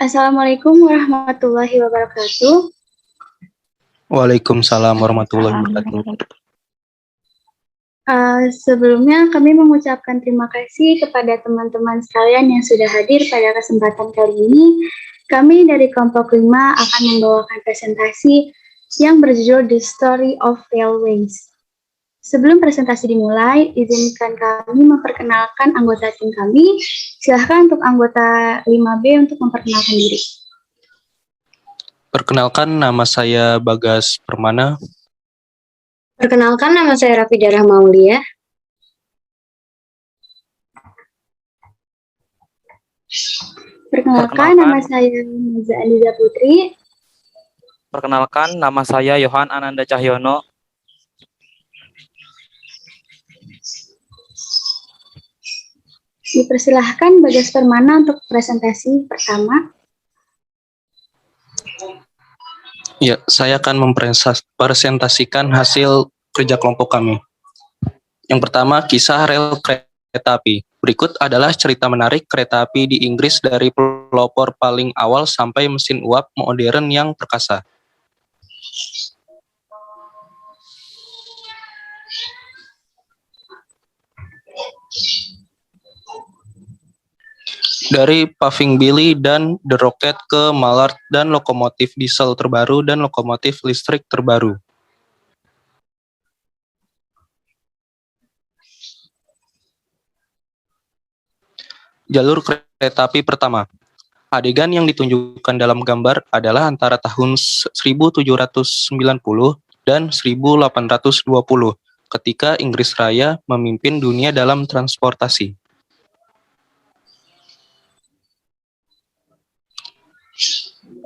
Assalamualaikum warahmatullahi wabarakatuh. Waalaikumsalam warahmatullahi wabarakatuh. Sebelumnya kami mengucapkan terima kasih kepada teman-teman sekalian yang sudah hadir pada kesempatan kali ini. Kami dari kelompok 5 akan membawakan presentasi yang berjudul The Story of Railways. Sebelum presentasi dimulai, izinkan kami memperkenalkan anggota tim kami. Silahkan untuk anggota 5B untuk memperkenalkan diri. Perkenalkan, nama saya Bagas Permana. Perkenalkan, nama saya Rafida Rahmaulia. Perkenalkan, nama saya Maza Andiza Putri. Perkenalkan, nama saya Yohan Ananda Cahyono. Dipersilahkan Bagas Permana untuk presentasi pertama. Ya, saya akan mempresentasikan hasil kerja kelompok kami. Yang pertama, kisah rel kereta api. Berikut adalah cerita menarik kereta api di Inggris dari pelopor paling awal sampai mesin uap modern yang perkasa. Dari Puffing Billy dan The Rocket ke Mallard dan lokomotif diesel terbaru dan lokomotif listrik terbaru. Jalur kereta api pertama. Adegan yang ditunjukkan dalam gambar adalah antara tahun 1790 dan 1820 ketika Inggris Raya memimpin dunia dalam transportasi.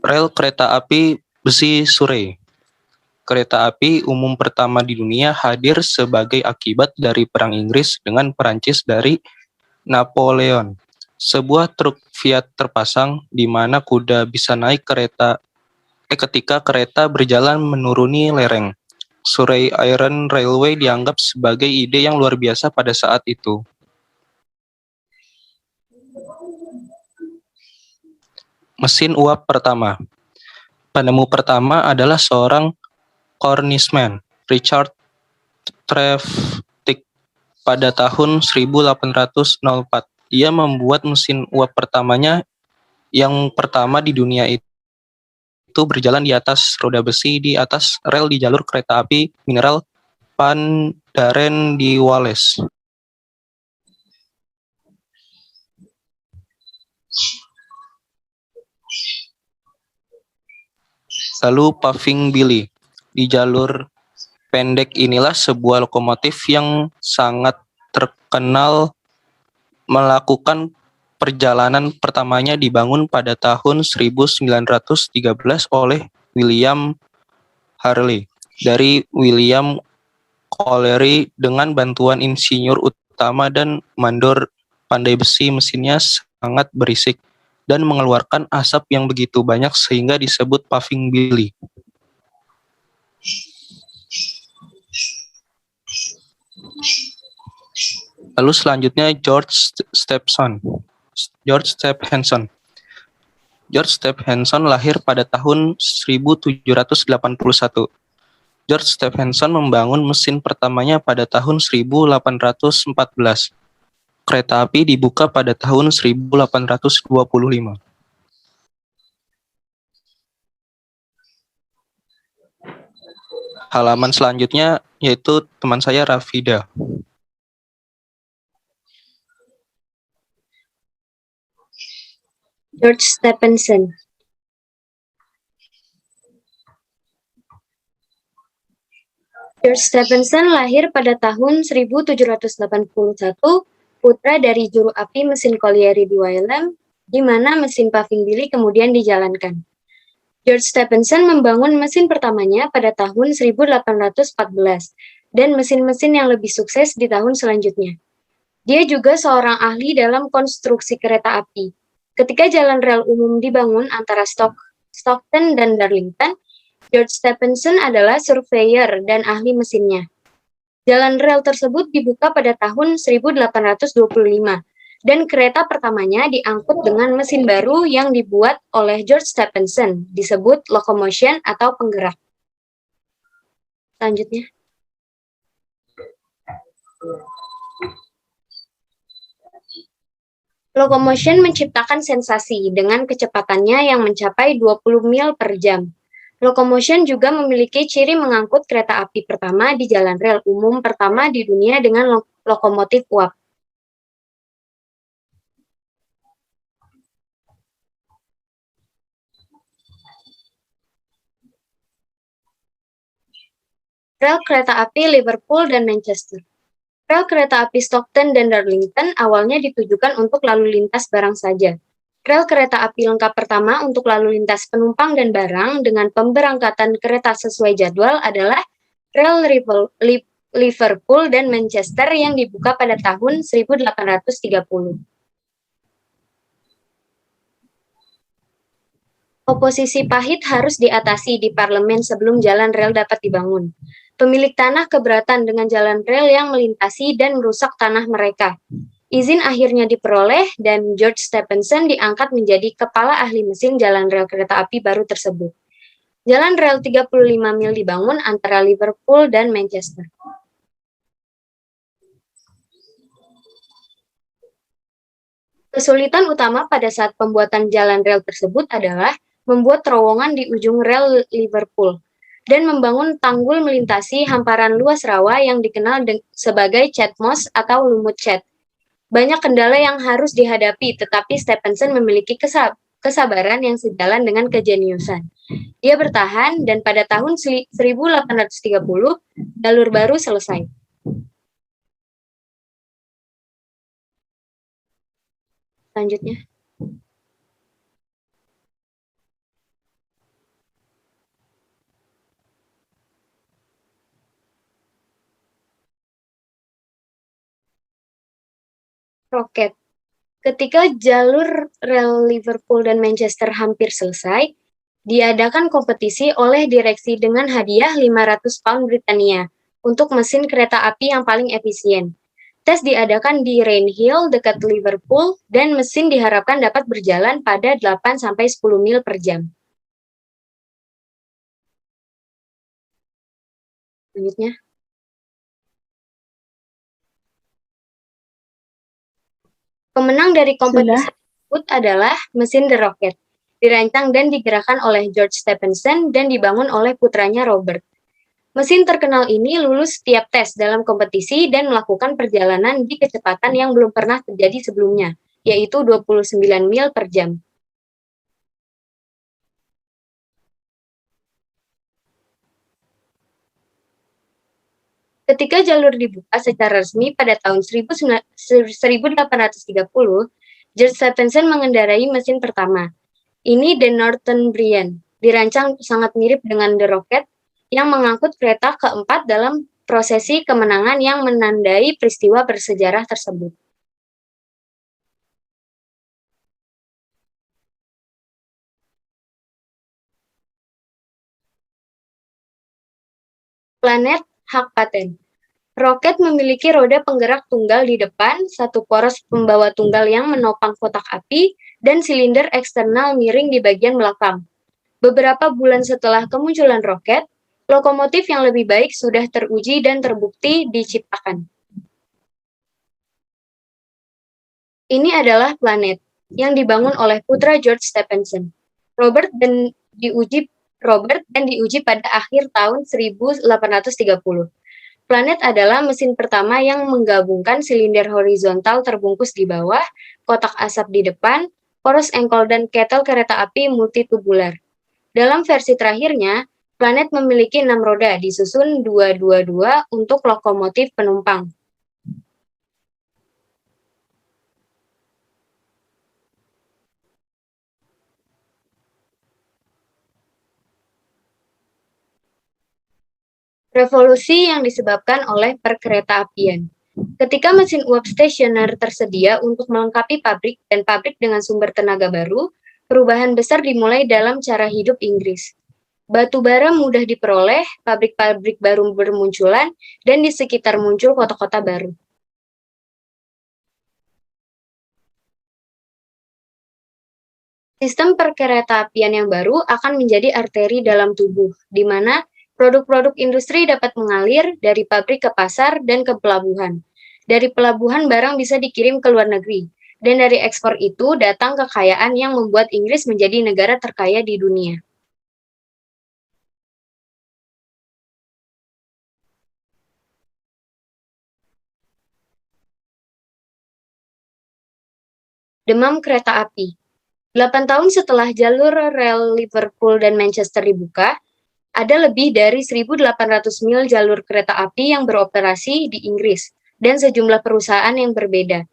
Rel kereta api besi Surrey. Kereta api umum pertama di dunia hadir sebagai akibat dari Perang Inggris dengan Perancis dari Napoleon. Sebuah truk Fiat terpasang di mana kuda bisa naik ketika kereta berjalan menuruni lereng. Surrey Iron Railway dianggap sebagai ide yang luar biasa pada saat itu. Mesin uap pertama. Penemu pertama adalah seorang Cornishman, Richard Trevithick, pada tahun 1804. Ia membuat mesin uap pertamanya yang pertama di dunia itu berjalan di atas roda besi di atas rel di jalur kereta api mineral Pandaren di Wales. Lalu Puffing Billy. Di jalur pendek inilah sebuah lokomotif yang sangat terkenal melakukan perjalanan pertamanya dibangun pada tahun 1913 oleh William Harley dari William Colliery dengan bantuan insinyur utama dan mandor pandai besi. Mesinnya sangat berisik dan mengeluarkan asap yang begitu banyak sehingga disebut Puffing Billy. Lalu selanjutnya George Stephenson. George Stephenson lahir pada tahun 1781. George Stephenson membangun mesin pertamanya pada tahun 1814. Kereta api dibuka pada tahun 1825. Halaman selanjutnya yaitu teman saya Rafida. George Stephenson. George Stephenson lahir pada tahun 1781, putra dari juru api mesin Colliery di Wylam, di mana mesin Puffing Billy kemudian dijalankan. George Stephenson membangun mesin pertamanya pada tahun 1814 dan mesin-mesin yang lebih sukses di tahun selanjutnya. Dia juga seorang ahli dalam konstruksi kereta api. Ketika jalan rel umum dibangun antara Stockton dan Darlington, George Stephenson adalah surveyor dan ahli mesinnya. Jalan rel tersebut dibuka pada tahun 1825 dan kereta pertamanya diangkut dengan mesin baru yang dibuat oleh George Stephenson, disebut locomotion atau penggerak. Selanjutnya. Locomotion menciptakan sensasi dengan kecepatannya yang mencapai 20 mil per jam. Locomotion juga memiliki ciri mengangkut kereta api pertama di jalan rel umum pertama di dunia dengan lokomotif uap. Rel kereta api Liverpool dan Manchester. Rel kereta api Stockton dan Darlington awalnya ditujukan untuk lalu lintas barang saja. Rel kereta api lengkap pertama untuk lalu lintas penumpang dan barang dengan pemberangkatan kereta sesuai jadwal adalah rel Liverpool dan Manchester yang dibuka pada tahun 1830. Oposisi pahit harus diatasi di parlemen sebelum jalan rel dapat dibangun. Pemilik tanah keberatan dengan jalan rel yang melintasi dan merusak tanah mereka. Izin akhirnya diperoleh dan George Stephenson diangkat menjadi kepala ahli mesin jalan rel kereta api baru tersebut. Jalan rel 35 mil dibangun antara Liverpool dan Manchester. Kesulitan utama pada saat pembuatan jalan rel tersebut adalah membuat terowongan di ujung rel Liverpool dan membangun tanggul melintasi hamparan luas rawa yang dikenal sebagai chat moss atau lumut chat. Banyak kendala yang harus dihadapi, tetapi Stephenson memiliki kesabaran yang sejalan dengan kejeniusan. Dia bertahan dan pada tahun 1830 jalur baru selesai. Selanjutnya. Roket. Ketika jalur rel Liverpool dan Manchester hampir selesai, diadakan kompetisi oleh direksi dengan hadiah 500 pound Britania untuk mesin kereta api yang paling efisien. Tes diadakan di Rainhill dekat Liverpool dan mesin diharapkan dapat berjalan pada 8-10 mil per jam. Selanjutnya. Pemenang dari kompetisi tersebut adalah mesin The Rocket, dirancang dan digerakkan oleh George Stephenson dan dibangun oleh putranya Robert. Mesin terkenal ini lulus setiap tes dalam kompetisi dan melakukan perjalanan di kecepatan yang belum pernah terjadi sebelumnya, yaitu 29 mil per jam. Ketika jalur dibuka secara resmi pada tahun 1830, George Stephenson mengendarai mesin pertama. Ini The Northumbrian, dirancang sangat mirip dengan The Rocket, yang mengangkut kereta keempat dalam prosesi kemenangan yang menandai peristiwa bersejarah tersebut. Planet hak paten. Roket memiliki roda penggerak tunggal di depan, satu poros pembawa tunggal yang menopang kotak api, dan silinder eksternal miring di bagian belakang. Beberapa bulan setelah kemunculan roket, lokomotif yang lebih baik sudah teruji dan terbukti diciptakan. Ini adalah Planet, yang dibangun oleh putra George Stephenson, Robert dan diuji pada akhir tahun 1830. Planet adalah mesin pertama yang menggabungkan silinder horizontal terbungkus di bawah, kotak asap di depan, poros engkol dan ketel kereta api multitubular. Dalam versi terakhirnya, Planet memiliki 6 roda disusun 2-2-2 untuk lokomotif penumpang. Revolusi yang disebabkan oleh perkeretaapian. Ketika mesin uap stasioner tersedia untuk melengkapi pabrik dan pabrik dengan sumber tenaga baru, perubahan besar dimulai dalam cara hidup Inggris. Batu bara mudah diperoleh, pabrik-pabrik baru bermunculan, dan di sekitar muncul kota-kota baru. Sistem perkeretaapian yang baru akan menjadi arteri dalam tubuh, di mana produk-produk industri dapat mengalir dari pabrik ke pasar dan ke pelabuhan. Dari pelabuhan barang bisa dikirim ke luar negeri, dan dari ekspor itu datang kekayaan yang membuat Inggris menjadi negara terkaya di dunia. Demam kereta api. 8 tahun setelah jalur rel Liverpool dan Manchester dibuka, ada lebih dari 1.800 mil jalur kereta api yang beroperasi di Inggris dan sejumlah perusahaan yang berbeda.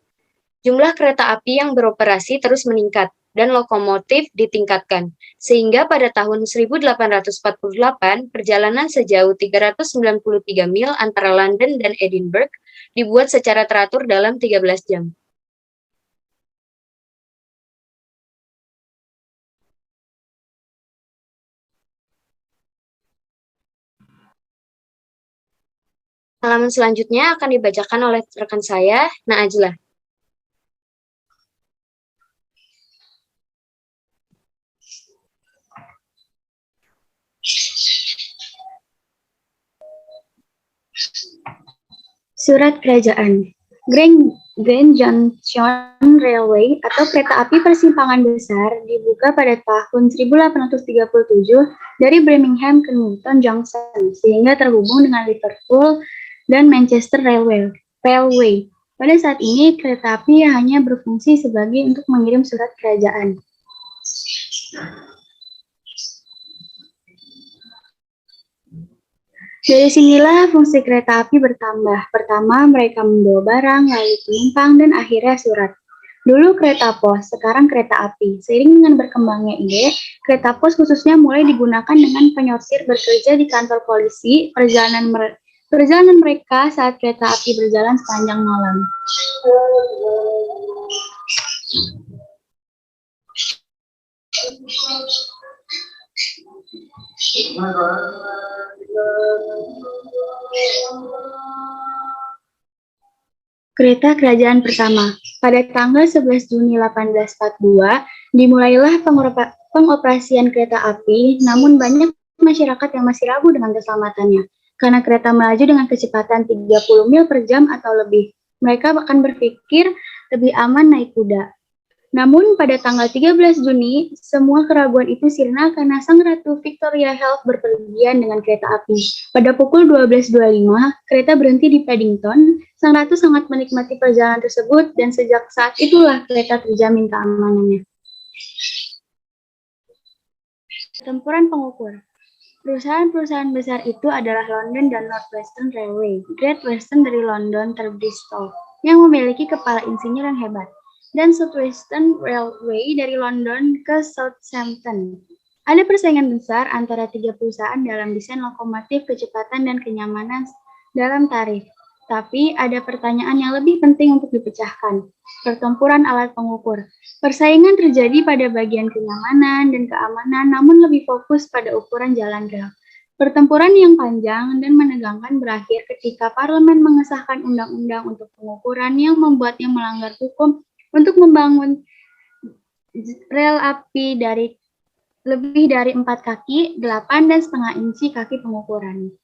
Jumlah kereta api yang beroperasi terus meningkat dan lokomotif ditingkatkan, sehingga pada tahun 1848 perjalanan sejauh 393 mil antara London dan Edinburgh dibuat secara teratur dalam 13 jam. Halaman selanjutnya akan dibacakan oleh rekan saya, Naajlah. Surat Kerajaan. Grand Junction Railway atau kereta api persimpangan besar dibuka pada tahun 1837 dari Birmingham ke Newton Junction sehingga terhubung dengan Liverpool dan Manchester Railway. Pada saat ini kereta api hanya berfungsi sebagai untuk mengirim surat kerajaan. Dari sinilah fungsi kereta api bertambah. Pertama, mereka membawa barang, lalu penumpang, dan akhirnya surat. Dulu kereta pos, sekarang kereta api. Seiring dengan berkembangnya ide, kereta pos khususnya mulai digunakan dengan penyortir bekerja di kantor polisi, perjalanan mereka saat kereta api berjalan sepanjang malam. Kereta kerajaan pertama. Pada tanggal 11 Juni 1842, dimulailah pengoperasian kereta api, namun banyak masyarakat yang masih ragu dengan keselamatannya. Karena kereta melaju dengan kecepatan 30 mil per jam atau lebih. Mereka bahkan berpikir lebih aman naik kuda. Namun pada tanggal 13 Juni, semua keraguan itu sirna karena Sang Ratu Victoria Health berpergian dengan kereta api. Pada pukul 12.25, kereta berhenti di Paddington. Sang Ratu sangat menikmati perjalanan tersebut dan sejak saat itulah kereta terjamin keamanannya. Pertempuran pengukur. Perusahaan-perusahaan besar itu adalah London dan North Western Railway, Great Western dari London ke Bristol, yang memiliki kepala insinyur yang hebat, dan South Western Railway dari London ke Southampton. Ada persaingan besar antara tiga perusahaan dalam desain lokomotif, kecepatan, dan kenyamanan dalam tarif. Tapi ada pertanyaan yang lebih penting untuk dipecahkan. Pertempuran alat pengukur. Persaingan terjadi pada bagian kenyamanan dan keamanan, namun lebih fokus pada ukuran jalan rel. Pertempuran yang panjang dan menegangkan berakhir ketika parlemen mengesahkan undang-undang untuk pengukuran yang membuatnya melanggar hukum untuk membangun rel api dari lebih dari 4 kaki, 8,5 inci kaki pengukuran.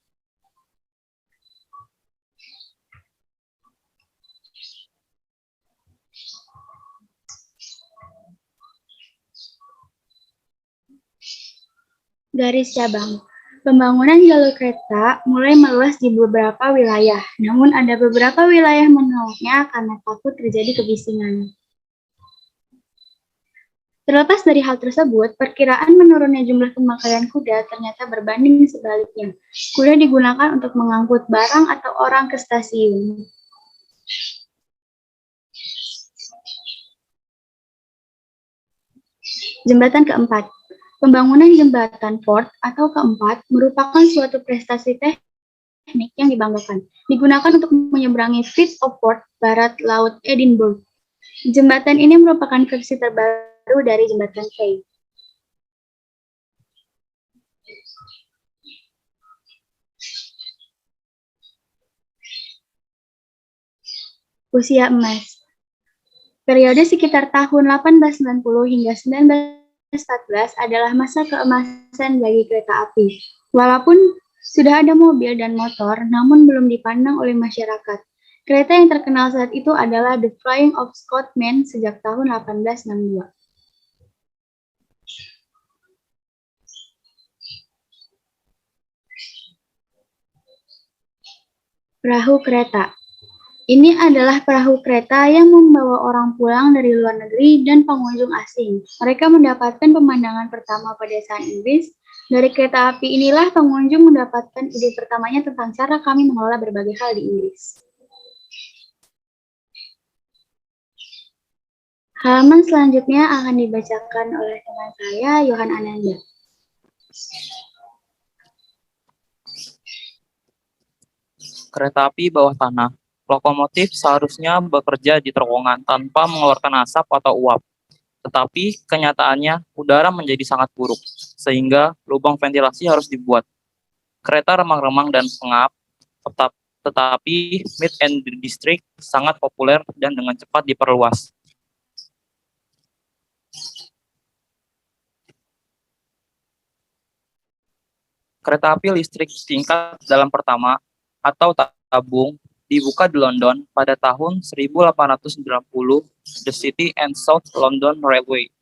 Garis cabang. Pembangunan jalur kereta mulai meluas di beberapa wilayah, namun ada beberapa wilayah menolaknya karena takut terjadi kebisingan. Terlepas dari hal tersebut, perkiraan menurunnya jumlah pemakaian kuda ternyata berbanding sebaliknya. Kuda digunakan untuk mengangkut barang atau orang ke stasiun. Jembatan keempat. Pembangunan jembatan Fort atau keempat merupakan suatu prestasi teknik yang dibanggakan. Digunakan untuk menyeberangi Firth of Forth, barat laut Edinburgh. Jembatan ini merupakan versi terbaru dari jembatan Hay. Usia emas. Periode sekitar tahun 1890 hingga adalah masa keemasan bagi kereta api. Walaupun sudah ada mobil dan motor, namun belum dipandang oleh masyarakat. Kereta yang terkenal saat itu adalah The Flying of Scotsman sejak tahun 1862. Perahu kereta. Ini adalah perahu kereta yang membawa orang pulang dari luar negeri dan pengunjung asing. Mereka mendapatkan pemandangan pertama pedesaan Inggris. Dari kereta api inilah pengunjung mendapatkan ide pertamanya tentang cara kami mengelola berbagai hal di Inggris. Halaman selanjutnya akan dibacakan oleh teman saya, Yohan Ananda. Kereta api bawah tanah. Lokomotif seharusnya bekerja di terowongan tanpa mengeluarkan asap atau uap. Tetapi kenyataannya udara menjadi sangat buruk, sehingga lubang ventilasi harus dibuat. Kereta remang-remang dan pengap, tetapi Mid and District sangat populer dan dengan cepat diperluas. Kereta api listrik tingkat dalam pertama atau tabung dibuka di London pada tahun 1890, The City and South London Railway.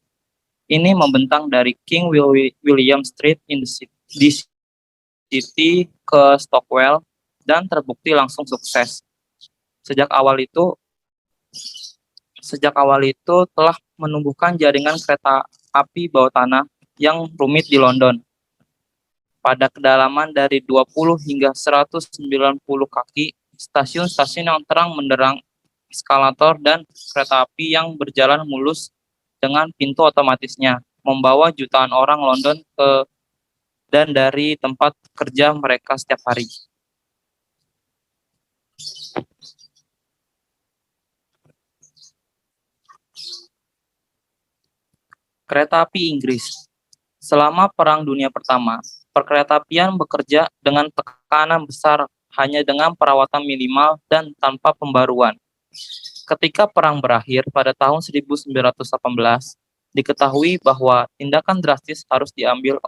Ini membentang dari King William Street di City ke Stockwell dan terbukti langsung sukses. Sejak awal itu telah menumbuhkan jaringan kereta api bawah tanah yang rumit di London. Pada kedalaman dari 20 hingga 190 kaki, stasiun-stasiun yang terang menderang, eskalator, dan kereta api yang berjalan mulus dengan pintu otomatisnya, membawa jutaan orang London ke dan dari tempat kerja mereka setiap hari. Kereta api Inggris. Selama Perang Dunia Pertama, perkeretaapian bekerja dengan tekanan besar hanya dengan perawatan minimal dan tanpa pembaruan. Ketika perang berakhir pada tahun 1918, diketahui bahwa tindakan drastis harus diambil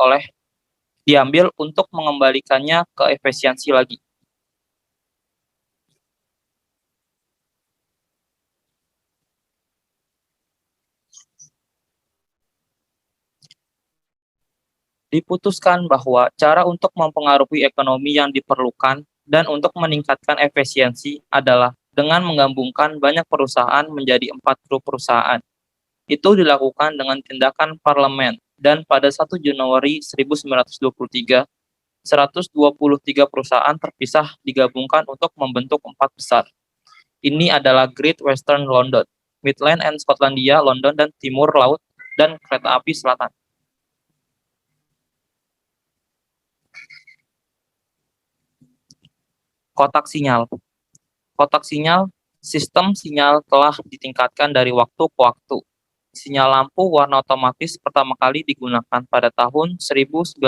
untuk mengembalikannya ke efisiensi lagi. Diputuskan bahwa cara untuk mempengaruhi ekonomi yang diperlukan dan untuk meningkatkan efisiensi adalah dengan menggabungkan banyak perusahaan menjadi 4 grup perusahaan. Itu dilakukan dengan tindakan parlemen, dan pada 1 Januari 1923, 123 perusahaan terpisah digabungkan untuk membentuk 4 besar. Ini adalah Great Western London, Midland and Skotlandia London dan Timur Laut, dan Kereta Api Selatan. Kotak sinyal. Kotak sinyal, sistem sinyal telah ditingkatkan dari waktu ke waktu. Sinyal lampu warna otomatis pertama kali digunakan pada tahun 1928.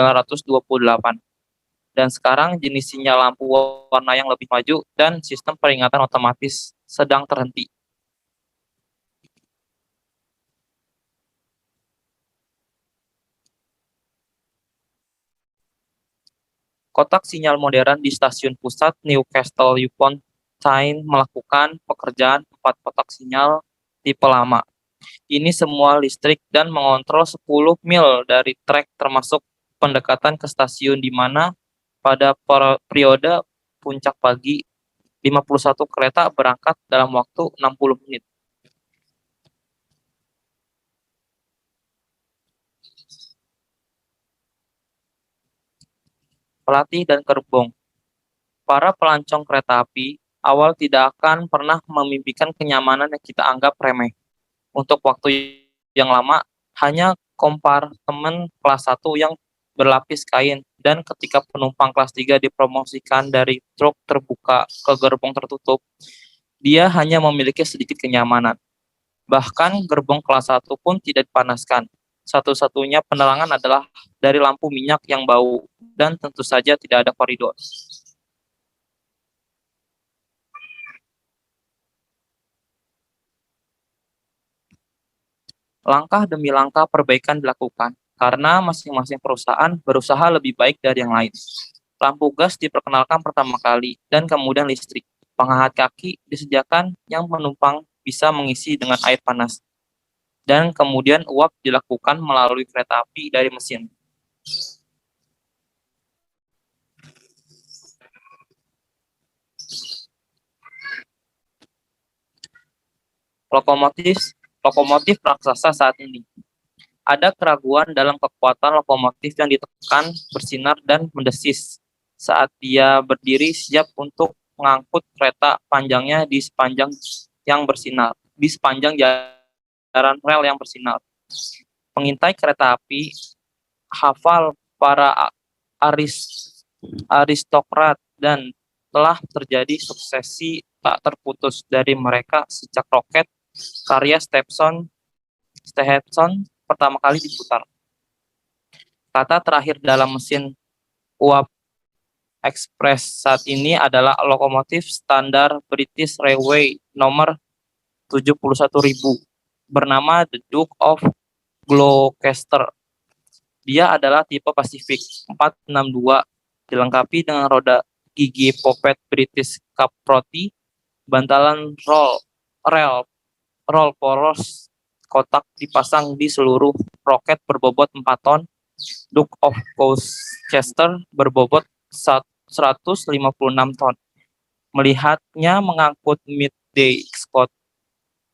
Dan sekarang jenis sinyal lampu warna yang lebih maju dan sistem peringatan otomatis sedang terhenti. Kotak sinyal modern di stasiun pusat Newcastle upon Tyne melakukan pekerjaan 4 kotak sinyal tipe lama. Ini semua listrik dan mengontrol 10 mil dari trek termasuk pendekatan ke stasiun di mana pada periode puncak pagi 51 kereta berangkat dalam waktu 60 menit. Pelatih dan gerbong. Para pelancong kereta api awal tidak akan pernah memimpikan kenyamanan yang kita anggap remeh. Untuk waktu yang lama, hanya kompartemen kelas 1 yang berlapis kain, dan ketika penumpang kelas 3 dipromosikan dari truk terbuka ke gerbong tertutup, dia hanya memiliki sedikit kenyamanan. Bahkan gerbong kelas 1 pun tidak dipanaskan. Satu-satunya penerangan adalah dari lampu minyak yang bau, dan tentu saja tidak ada koridor. Langkah demi langkah perbaikan dilakukan, karena masing-masing perusahaan berusaha lebih baik dari yang lain. Lampu gas diperkenalkan pertama kali, dan kemudian listrik. Penghangat kaki disediakan yang penumpang bisa mengisi dengan air panas. Dan kemudian uap dilakukan melalui kereta api dari mesin. Lokomotif raksasa saat ini. Ada keraguan dalam kekuatan lokomotif yang ditekan, bersinar, dan mendesis saat dia berdiri siap untuk mengangkut kereta panjangnya di sepanjang jalan rel yang bersinar. Pengintai kereta api hafal para aristokrat dan telah terjadi suksesi tak terputus dari mereka sejak roket karya Stephenson pertama kali diputar. Kata terakhir dalam mesin uap ekspres saat ini adalah lokomotif standar British Railway nomor 71.000 bernama The Duke of Gloucester. Dia adalah tipe Pacific 462, dilengkapi dengan roda gigi popet British Caprotti, bantalan roll poros kotak dipasang di seluruh roket berbobot 4 ton, Duke of Gloucester berbobot 156 ton. Melihatnya mengangkut Midday Scott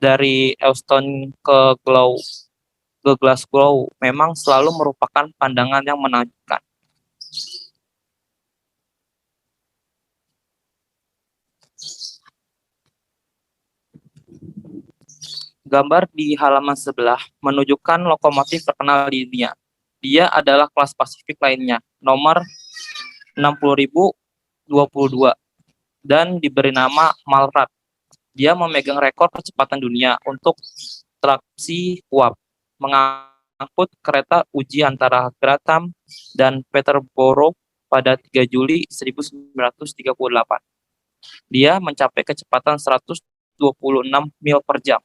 dari Euston ke Glasgow memang selalu merupakan pandangan yang menakjubkan. Gambar di halaman sebelah menunjukkan lokomotif terkenal di dunia. Dia adalah kelas Pasifik lainnya, nomor 60.022, dan diberi nama Malrad. Dia memegang rekor kecepatan dunia untuk traksi uap, mengangkut kereta uji antara Gratham dan Peterborough pada 3 Juli 1938. Dia mencapai kecepatan 126 mil per jam.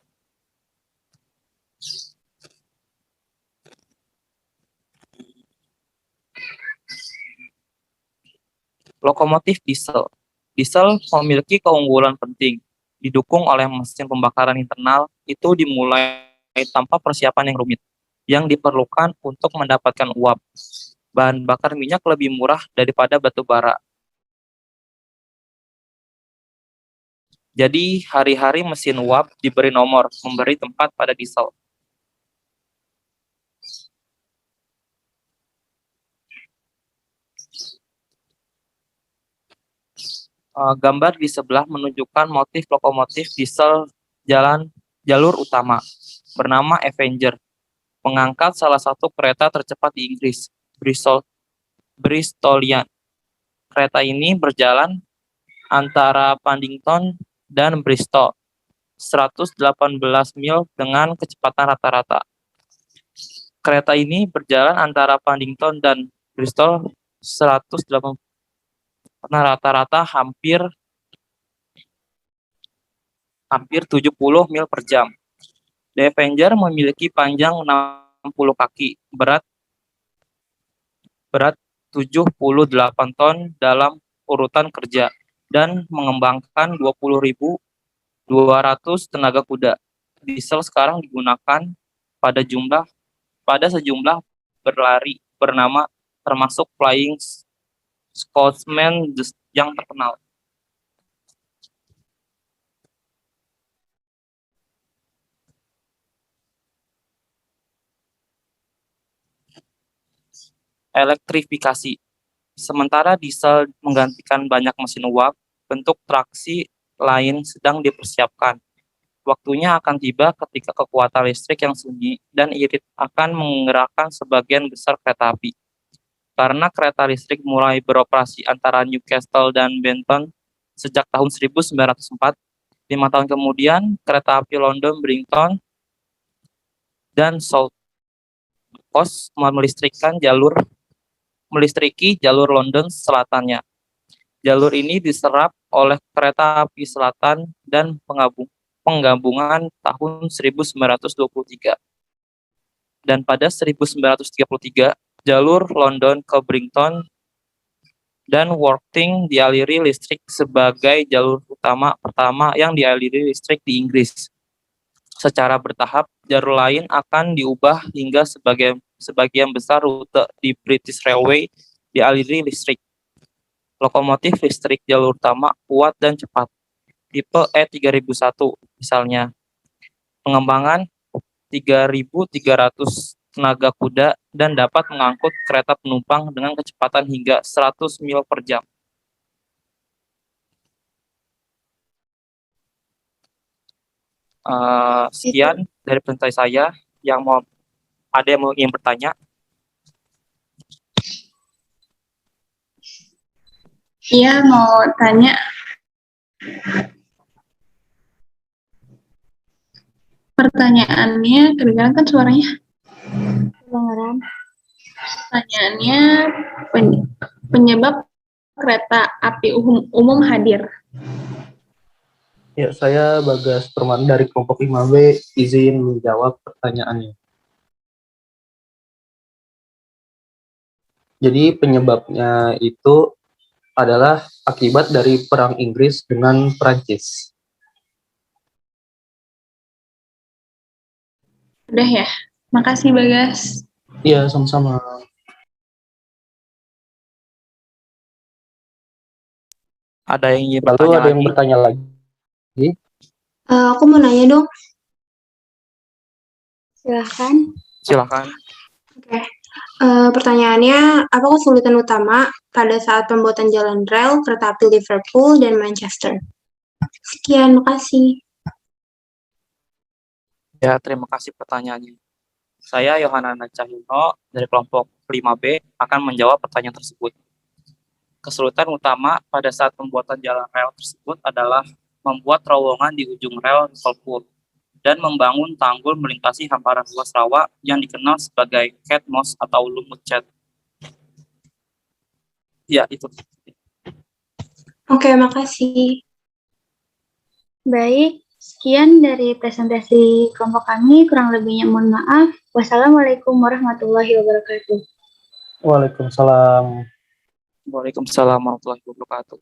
Lokomotif diesel. Diesel memiliki keunggulan penting. Didukung oleh mesin pembakaran internal, itu dimulai tanpa persiapan yang rumit, yang diperlukan untuk mendapatkan uap. Bahan bakar minyak lebih murah daripada batu bara. Jadi, hari-hari mesin uap diberi nomor, memberi tempat pada diesel. Gambar di sebelah menunjukkan motif lokomotif diesel jalur utama bernama Avenger, mengangkat salah satu kereta tercepat di Inggris, Bristolian. Kereta ini berjalan antara Paddington dan Bristol, 118 mil dengan kecepatan rata-rata. Kereta ini berjalan antara Paddington dan Bristol 180 karena rata-rata hampir 70 mil per jam. The Avenger memiliki panjang 60 kaki, berat 78 ton dalam urutan kerja, dan mengembangkan 20.200 tenaga kuda. Diesel sekarang digunakan pada sejumlah berlari bernama termasuk Flying Scotsman yang terkenal. Elektrifikasi. Sementara diesel menggantikan banyak mesin uap, bentuk traksi lain sedang dipersiapkan. Waktunya akan tiba ketika kekuatan listrik yang sunyi dan irit akan menggerakkan sebagian besar kereta api. Karena kereta listrik mulai beroperasi antara Newcastle dan Benton sejak tahun 1904, 5 tahun kemudian kereta api London Brighton dan South Coast melistriki jalur London selatannya. Jalur ini diserap oleh kereta api selatan dan penggabungan tahun 1923. Dan pada 1933, jalur London ke Brighton dan Worthing dialiri listrik sebagai jalur utama pertama yang dialiri listrik di Inggris. Secara bertahap, jalur lain akan diubah hingga sebagian besar rute di British Railway dialiri listrik. Lokomotif listrik jalur utama kuat dan cepat, tipe E3001 misalnya. Pengembangan 3.300 tenaga kuda dan dapat mengangkut kereta penumpang dengan kecepatan hingga 100 mil per jam. Sekian dari presentassi saya. Ada yang ingin bertanya? Iya, mau tanya. Pertanyaannya, kedengaran kan suaranya? Kedengaran. Pertanyaannya, penyebab kereta api umum hadir. Ya, saya Bagas Permana dari kelompok 5B izin menjawab pertanyaannya. Jadi penyebabnya itu adalah akibat dari Perang Inggris dengan Prancis. Udah ya? Makasih, Bagas. Iya, sama-sama. Ada yang ingin Lalu bertanya ada yang lagi? bertanya lagi? Aku mau nanya dong. Silahkan. Silakan. Oke. Pertanyaannya, apa kesulitan utama pada saat pembuatan jalan rel kereta api Liverpool dan Manchester? Sekian, makasih. Ya, terima kasih pertanyaannya. Saya Yohanana Cahyono dari kelompok 5B akan menjawab pertanyaan tersebut. Kesulitan utama pada saat pembuatan jalan rel tersebut adalah membuat terowongan di ujung rel Liverpool dan membangun tanggul melintasi hamparan luas rawa yang dikenal sebagai cat moss atau lumut cat. Ya, itu. Oke, makasih. Baik, sekian dari presentasi kelompok kami. Kurang lebihnya mohon maaf. Wassalamualaikum warahmatullahi wabarakatuh. Waalaikumsalam. Waalaikumsalam warahmatullahi wabarakatuh.